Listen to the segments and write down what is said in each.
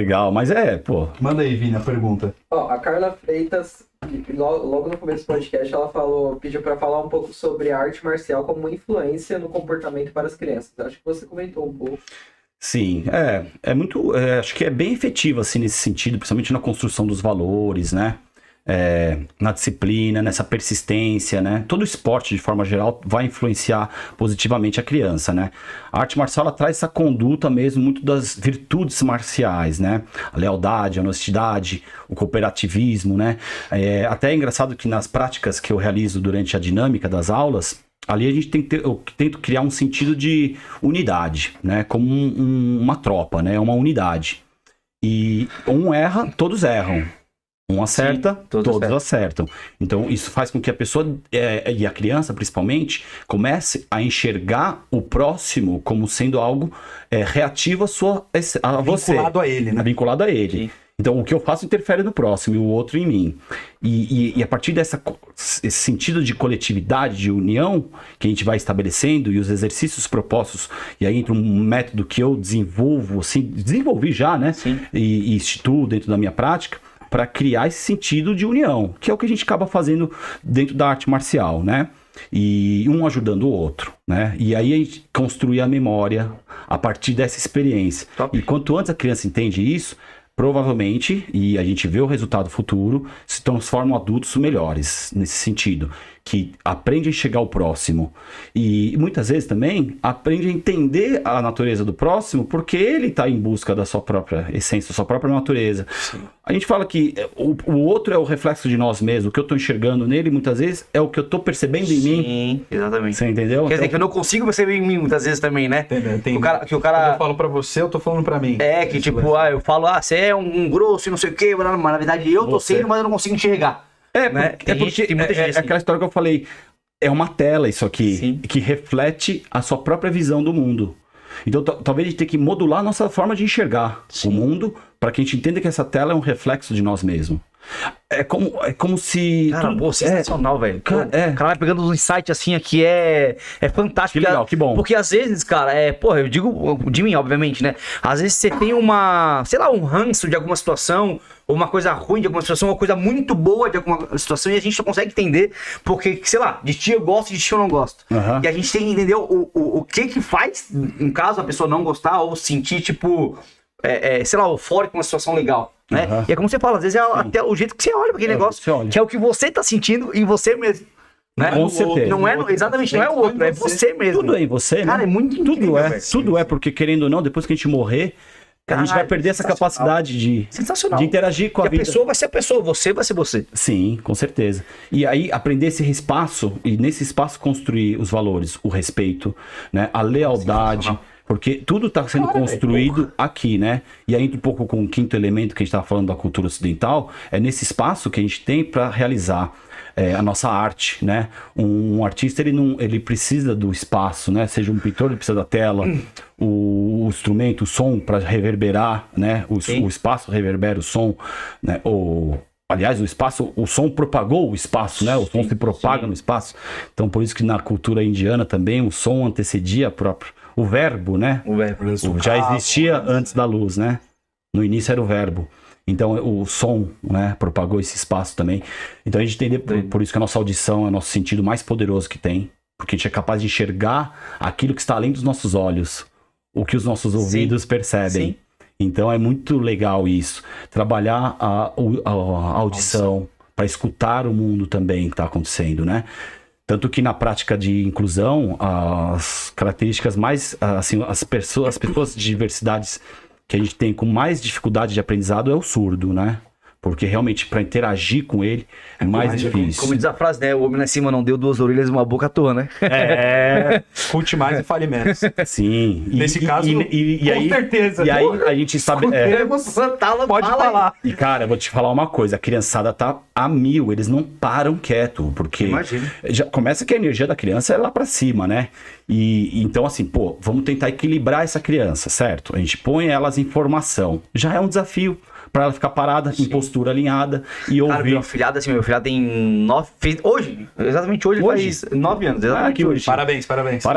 Legal, mas pô. Manda aí, Vini, a pergunta. Ó, a Carla Freitas, logo no começo do podcast, ela pediu para falar um pouco sobre a arte marcial como uma influência no comportamento para as crianças. Acho que você comentou um pouco. Sim, é muito, acho que é bem efetivo, assim, nesse sentido, principalmente na construção dos valores, né? Na disciplina, nessa persistência, né? Todo esporte, de forma geral, vai influenciar positivamente a criança, né? A arte marcial, ela traz essa conduta mesmo, muito das virtudes marciais, né? A lealdade, a honestidade, o cooperativismo, né? Até é engraçado que nas práticas que eu realizo durante a dinâmica das aulas, ali a gente eu tento criar um sentido de unidade, né? Como uma tropa, né? Uma unidade. E um erra, todos erram. Um acerta, sim, todos acertam. Então, isso faz com que a pessoa, e a criança principalmente, comece a enxergar o próximo como sendo algo reativo a você. Vinculado a ele, né? Vinculado a ele. Sim. Então, o que eu faço interfere no próximo e o outro em mim. E a partir esse sentido de coletividade, de união, que a gente vai estabelecendo, e os exercícios propostos, e aí entra um método que eu desenvolvo, assim, desenvolvi já, né? E instituo dentro da minha prática, para criar esse sentido de união, que é o que a gente acaba fazendo dentro da arte marcial, né? E um ajudando o outro, né? E aí a gente construi a memória a partir dessa experiência. Top. E quanto antes a criança entende isso, provavelmente, e a gente vê o resultado futuro, se transformam adultos melhores nesse sentido, que aprende a enxergar o próximo e muitas vezes também aprende a entender a natureza do próximo, porque ele está em busca da sua própria essência, da sua própria natureza. Sim. A gente fala que o outro é o reflexo de nós mesmos, o que eu estou enxergando nele muitas vezes é o que eu estou percebendo em mim. Sim, exatamente. Você entendeu? Quer dizer que eu não consigo perceber em mim muitas vezes também, né? Tem. O cara... Quando eu falo pra você, eu tô falando pra mim. Que tipo, eu falo, você é um grosso e não sei o quê, mas na verdade eu tô sendo, mas eu não consigo enxergar. Né? Porque tem muita gente assim. Aquela história que eu falei, é uma tela isso aqui, sim, que reflete a sua própria visão do mundo. Então talvez a gente tenha que modular a nossa forma de enxergar, sim, o mundo, para que a gente entenda que essa tela é um reflexo de nós mesmos. É como se... Cara, pô, sensacional, velho. O cara vai pegando uns insights assim aqui, é fantástico. Que legal, que bom. Porque às vezes, cara, eu digo de mim, obviamente, né? Às vezes você tem um ranço de alguma situação, ou uma coisa ruim de alguma situação, uma coisa muito boa de alguma situação, e a gente não consegue entender, porque, sei lá, de ti eu gosto, de ti eu não gosto. Uhum. E a gente tem que entender o que faz, em caso a pessoa não gostar, ou sentir, tipo, sei lá, eufórico com uma situação legal. Né? Uhum. E é como você fala, às vezes até o jeito que você olha para aquele negócio, que é o que você tá sentindo em você mesmo. Né? Com certeza. Não é, exatamente, não é o outro, é você mesmo. Tudo é em você, né? Cara, é muito incrível. Tudo é, porque querendo ou não, depois que a gente morrer, a gente vai perder essa capacidade de interagir com a vida. A pessoa vai ser a pessoa, você vai ser você. Sim, com certeza. E aí aprender esse espaço, e nesse espaço construir os valores, o respeito, né? A lealdade. Porque tudo está sendo construído aqui, né? E aí entra um pouco com o quinto elemento que a gente estava falando da cultura ocidental, é nesse espaço que a gente tem para realizar a nossa arte, né? Um artista, ele precisa do espaço, né? Seja um pintor, ele precisa da tela, o instrumento, o som para reverberar, né? O espaço reverbera o som, né? Aliás, o som propagou o espaço, né? O som se propaga no espaço. Então, por isso que na cultura indiana também o som antecedia o verbo, né? O verbo. Já existia antes da luz, né? No início era o verbo. Então o som, né, propagou esse espaço também. Então a gente entende por isso que a nossa audição é o nosso sentido mais poderoso que tem. Porque a gente é capaz de enxergar aquilo que está além dos nossos olhos. O que os nossos ouvidos percebem. Sim. Então é muito legal isso. Trabalhar a audição para escutar o mundo também que está acontecendo, né? Tanto que na prática de inclusão, as características mais, assim, as pessoas de diversidades que a gente tem com mais dificuldade de aprendizado é o surdo, né? Porque realmente para interagir com ele é mais difícil. Como diz a frase, né? O homem lá em cima não deu duas orelhas e uma boca à toa, né? Curte mais e fale menos. Sim. Nesse caso, com aí, certeza. E aí a gente sabe... Pode falar. E cara, eu vou te falar uma coisa. A criançada tá a mil. Eles não param quieto. Porque já começa que a energia da criança é lá pra cima, né? E então assim, vamos tentar equilibrar essa criança, certo? A gente põe elas em formação. Já é um desafio. Pra ela ficar parada, em postura alinhada e ouvir. Cara, meu afilhado tem 9... Exatamente hoje faz 9 anos. Exatamente hoje. Parabéns.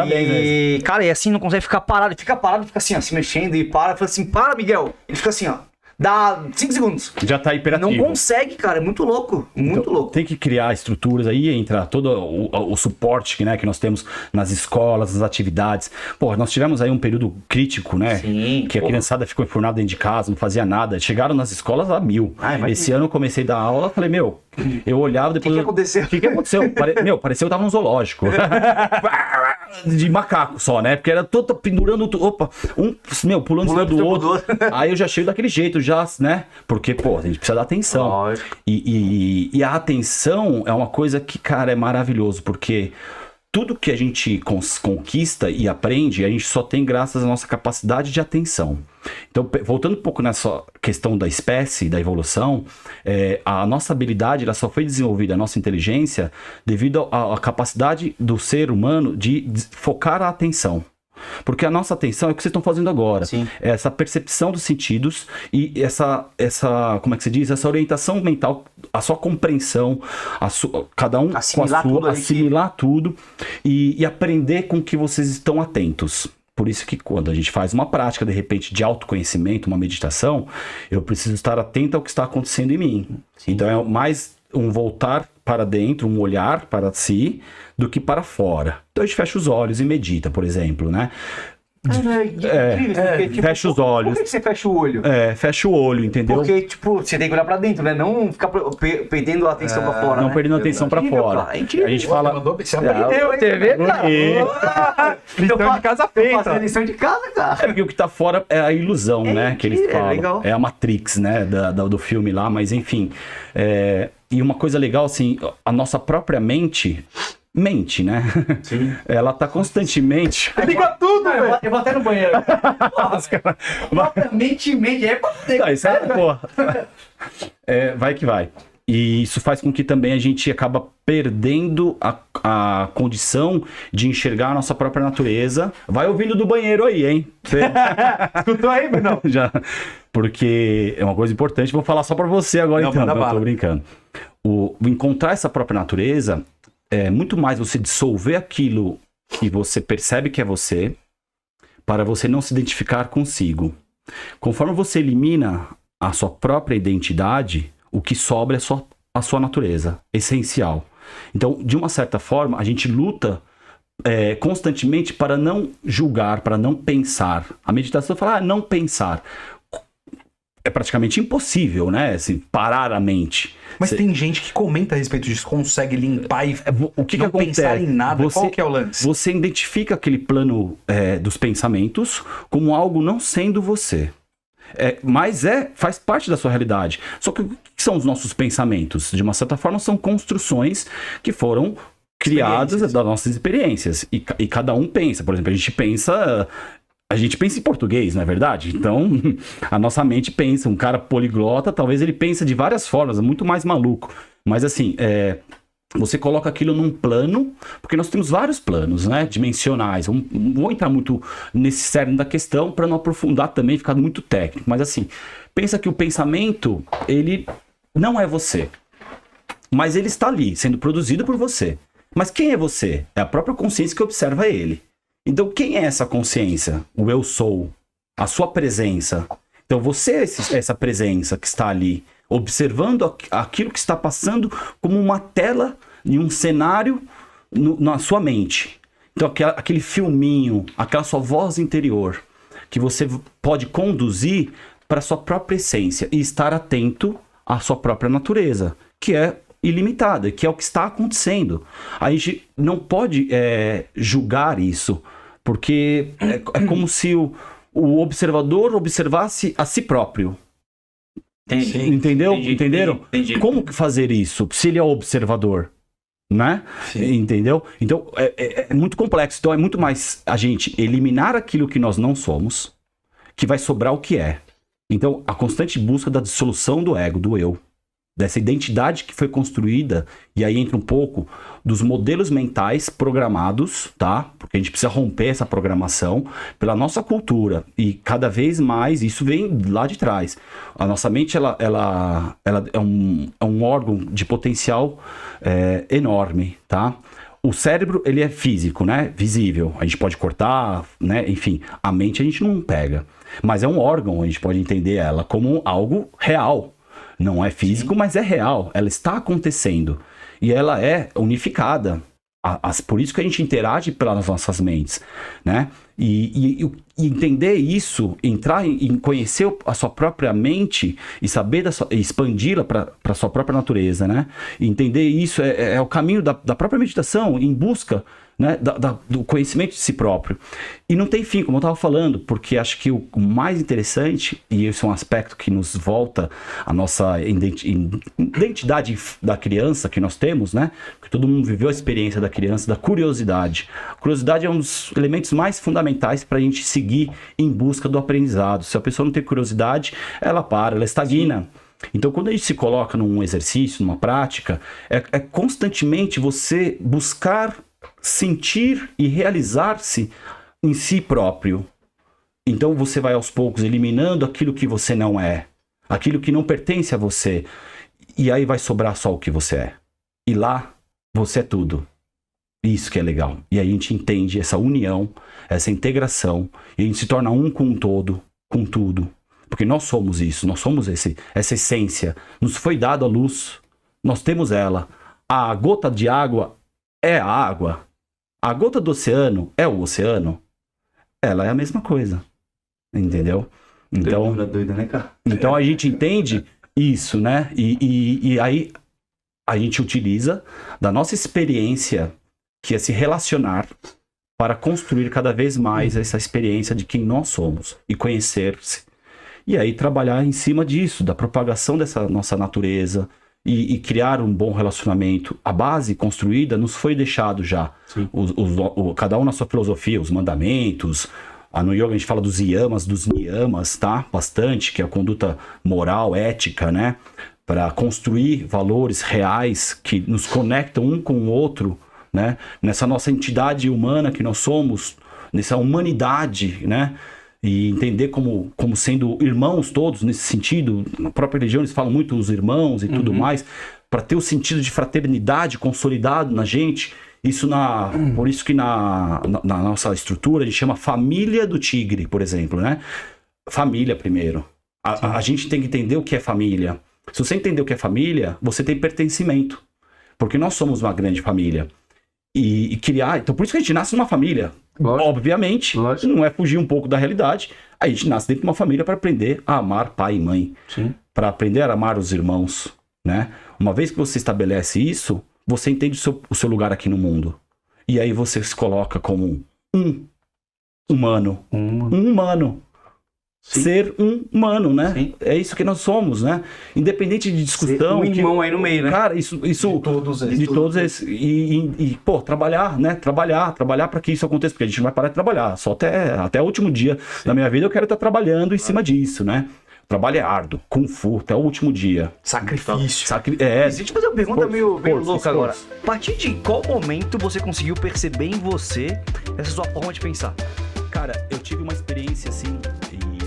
E, cara, e assim, não consegue ficar parado. Ele fica parado, fica assim, ó, se mexendo e para. Fala assim, para, Miguel. Ele fica assim, ó. dá 5 segundos. Já tá hiperativo. Não consegue, cara. É muito louco. Muito Então, louco. tem que criar estruturas aí, entra todo o suporte que nós temos nas escolas, nas atividades. Pô, nós tivemos aí um período crítico, né? Sim, que a criançada ficou enfurnada dentro de casa, não fazia nada. Chegaram nas escolas a 1000. Esse ano eu comecei a dar aula, falei, eu olhava depois... O que aconteceu? O que aconteceu? Pareceu que eu tava num zoológico. De macaco só, né? Porque era todo pendurando, pulando em cima do outro. Aí eu já chego daquele jeito, já, né? Porque, pô, a gente precisa dar atenção. Lógico. E a atenção é uma coisa que, cara, é maravilhoso, porque tudo que a gente conquista e aprende, a gente só tem graças à nossa capacidade de atenção. Então, voltando um pouco nessa questão da espécie, da evolução, a nossa habilidade ela só foi desenvolvida, a nossa inteligência, devido à capacidade do ser humano de focar a atenção. Porque a nossa atenção é o que vocês estão fazendo agora. Sim. É essa percepção dos sentidos e essa, como é que se diz? Essa orientação mental, a sua compreensão, cada um Assimilar com a sua, tudo aí assimilar tudo e aprender com que vocês estão atentos. Por isso que quando a gente faz uma prática, de repente, de autoconhecimento, uma meditação, eu preciso estar atento ao que está acontecendo em mim. Sim. Então é mais um voltar para dentro, um olhar para si, do que para fora. Então a gente fecha os olhos e medita, por exemplo, né? Fecha os olhos. Por que você fecha o olho? Fecha o olho, entendeu? Porque, tipo, você tem que olhar pra dentro, né? Não ficar perdendo a atenção pra fora, Não né? perdendo a atenção para Incrível, fora. cara, é incrível. A gente fala... Você aprendeu, hein? Você vê, cara? Lição de casa Tô feita. fazendo lição de casa, cara. Porque o que tá fora é a ilusão, né? Que eles incrível, falam. legal. É a Matrix, né? Do filme lá, mas enfim. E uma coisa legal, assim, a nossa própria mente, né? Sim. Ela tá constantemente... Liga tudo, velho. Eu vou até no banheiro. Mente, é pra Tá, isso é, porra. Vai que vai. E isso faz com que também a gente acaba perdendo a condição de enxergar a nossa própria natureza. Vai ouvindo do banheiro aí, hein? Escutou aí, não? Já. Porque é uma coisa importante. Vou falar só pra você agora, Não, então. manda Eu tô bala. brincando. O encontrar essa própria natureza é muito mais você dissolver aquilo que você percebe que é você, para você não se identificar consigo. Conforme você elimina a sua própria identidade, o que sobra é a sua natureza essencial. Então, de uma certa forma, a gente luta constantemente para não julgar, para não pensar. A meditação fala, não pensar. É praticamente impossível, né? Assim, parar a mente. Mas tem gente que comenta a respeito disso, consegue limpar e O que não acontece? pensar em nada. Qual que é o lance? Você identifica aquele plano dos pensamentos como algo não sendo você. Mas faz parte da sua realidade. Só que o que são os nossos pensamentos? De uma certa forma, são construções que foram criadas das nossas experiências. E cada um pensa. Por exemplo, a gente pensa em português, não é verdade? Então, a nossa mente pensa. Um cara poliglota, talvez ele pense de várias formas, é muito mais maluco. Mas assim, você coloca aquilo num plano, porque nós temos vários planos, né, dimensionais. Não vou entrar muito nesse cerne da questão para não aprofundar também, ficar muito técnico. Mas assim, pensa que o pensamento, ele não é você. Mas ele está ali, sendo produzido por você. Mas quem é você? É a própria consciência que observa ele. Então, quem é essa consciência? O eu sou, a sua presença. Então, você é essa presença que está ali, observando aquilo que está passando como uma tela em um cenário na sua mente. Então, aquele filminho, aquela sua voz interior, que você pode conduzir para a sua própria essência e estar atento à sua própria natureza, que é ilimitada, que é o que está acontecendo. A gente não pode julgar isso, porque é como se o observador observasse a si próprio. Entendi. Entendeu? Entendi, Entenderam? entendi. Como fazer isso se ele é o observador? Né? Sim. Entendeu? Então é muito complexo. Então é muito mais a gente eliminar aquilo que nós não somos, que vai sobrar o que é. Então a constante busca da dissolução do ego, do eu, dessa identidade que foi construída, e aí entra um pouco dos modelos mentais programados, tá? Porque a gente precisa romper essa programação pela nossa cultura, e cada vez mais isso vem lá de trás. A nossa mente, ela é um órgão de potencial enorme, tá? o cérebro, ele é físico, né? Visível. A gente pode cortar, né? Enfim, a mente a gente não pega. Mas é um órgão, a gente pode entender ela como algo real. Não é físico, mas é real. Ela está acontecendo. E ela é unificada. Por isso que a gente interage pelas nossas mentes, né? E entender isso, entrar em conhecer a sua própria mente e saber expandi-la para a sua própria natureza, né? E entender isso é o caminho da própria meditação em busca, né, do conhecimento de si próprio. E não tem fim, como eu estava falando, porque acho que o mais interessante, e esse é um aspecto que nos volta à nossa identidade da criança que nós temos, né? Porque todo mundo viveu a experiência da criança, da curiosidade. A curiosidade é um dos elementos mais fundamentais para a gente seguir em busca do aprendizado. Se a pessoa não tem curiosidade, ela para, ela estagna. Então, quando a gente se coloca num exercício, numa prática, é constantemente você buscar sentir e realizar-se em si próprio. Então você vai aos poucos eliminando aquilo que você não é, aquilo que não pertence a você, e aí vai sobrar só o que você é. E lá você é tudo. Isso que é legal. E aí a gente entende essa união, essa integração, e a gente se torna um com o todo, com tudo. Porque nós somos isso, nós somos essa essência. Nos foi dada a luz, nós temos ela. A gota de água é a água. A gota do oceano é o oceano. Ela é a mesma coisa. Entendeu? Então, doida, né, cara? então a gente entende isso, né? E aí a gente utiliza da nossa experiência, que é se relacionar, para construir cada vez mais essa experiência de quem nós somos e conhecer-se. E aí trabalhar em cima disso, da propagação dessa nossa natureza, e criar um bom relacionamento. A base construída nos foi deixado já. Cada um na sua filosofia, os mandamentos. No yoga a gente fala dos yamas, dos niyamas, tá? Bastante, que é a conduta moral, ética, né? Para construir valores reais que nos conectam um com o outro, né? Nessa nossa entidade humana que nós somos, nessa humanidade, né? E entender como sendo irmãos todos nesse sentido. Na própria religião eles falam muito os irmãos e tudo mais, para ter o sentido de fraternidade consolidado na gente. Isso por isso que na nossa estrutura a gente chama família do tigre, por exemplo, né? Família primeiro. A gente tem que entender o que é família. Se você entender o que é família, você tem pertencimento. Porque nós somos uma grande família. E criar... Então por isso que a gente nasce numa família. Lógico. Obviamente, Lógico. não é fugir um pouco da realidade. A gente nasce dentro de uma família para aprender a amar pai e mãe. Para aprender a amar os irmãos, né? Uma vez que você estabelece isso, você entende o seu lugar aqui no mundo. E aí você se coloca como um humano. Um humano. Sim. Ser um humano, né? Sim. É isso que nós somos, né? Independente de discussão. Um irmão aí no meio, né? Cara, isso De todos esses. de todos esses. E pô, trabalhar, né? Trabalhar para que isso aconteça, porque a gente não vai parar de trabalhar. Só até o último dia da minha vida eu quero estar trabalhando em cima disso, né? O trabalho é árduo, Kung Fu, até o último dia. Sacrifício. E deixa eu te fazer uma pergunta meio esforço, louca agora. esforço. A partir de qual momento você conseguiu perceber em você essa sua forma de pensar? Cara, eu tive uma experiência assim, e